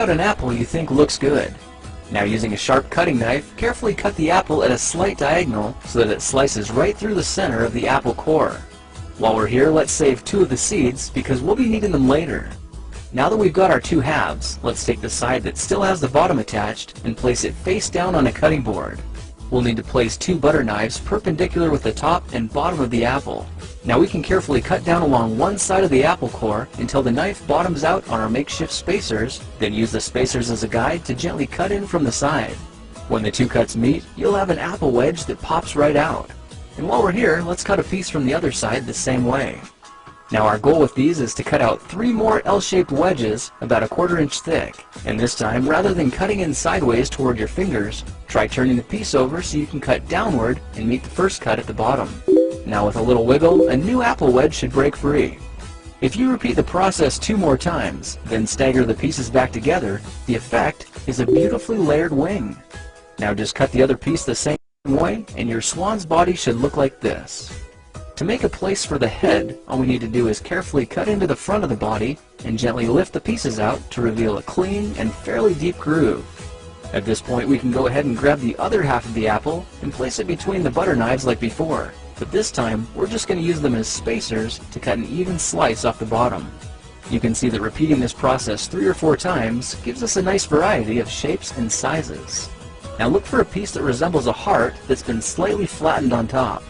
out an apple you think looks good. Now, using a sharp cutting knife, carefully cut the apple at a slight diagonal so that it slices right through the center of the apple core. While we're here, let's save 2 of the seeds because we'll be needing them later. Now that we've got our 2 halves, let's take the side that still has the bottom attached and place it face down on a cutting board. We'll need to place 2 butter knives perpendicular with the top and bottom of the apple. Now we can carefully cut down along one side of the apple core until the knife bottoms out on our makeshift spacers, then use the spacers as a guide to gently cut in from the side. When the 2 cuts meet, you'll have an apple wedge that pops right out. And while we're here, let's cut a piece from the other side the same way. Now our goal with these is to cut out 3 more L-shaped wedges about 1/4 inch thick. And this time, rather than cutting in sideways toward your fingers, try turning the piece over so you can cut downward and meet the first cut at the bottom. Now with a little wiggle, a new apple wedge should break free. If you repeat the process 2 more times, then stagger the pieces back together, the effect is a beautifully layered wing. Now just cut the other piece the same way, and your swan's body should look like this. To make a place for the head, all we need to do is carefully cut into the front of the body and gently lift the pieces out to reveal a clean and fairly deep groove. At this point, we can go ahead and grab the other half of the apple and place it between the butter knives like before. But this time, we're just going to use them as spacers to cut an even slice off the bottom. You can see that repeating this process 3 or 4 times gives us a nice variety of shapes and sizes. Now look for a piece that resembles a heart that's been slightly flattened on top.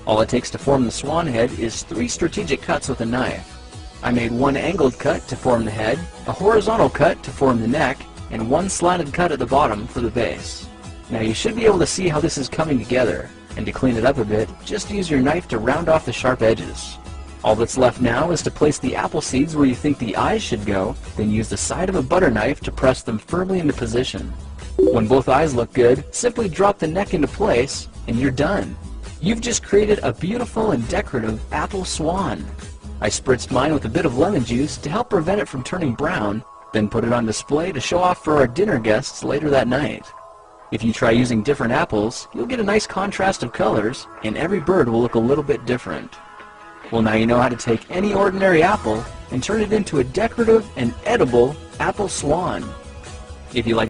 All it takes to form the swan head is 3 strategic cuts with a knife. I made 1 angled cut to form the head, a horizontal cut to form the neck, and 1 slanted cut at the bottom for the base. Now you should be able to see how this is coming together, and to clean it up a bit, just use your knife to round off the sharp edges. All that's left now is to place the apple seeds where you think the eyes should go, then use the side of a butter knife to press them firmly into position. When both eyes look good, simply drop the neck into place, and you're done. You've just created a beautiful and decorative apple swan. I spritzed mine with a bit of lemon juice to help prevent it from turning brown, then put it on display to show off for our dinner guests later that night. If you try using different apples, you'll get a nice contrast of colors, and every bird will look a little bit different. Well, now you know how to take any ordinary apple and turn it into a decorative and edible apple swan. If you like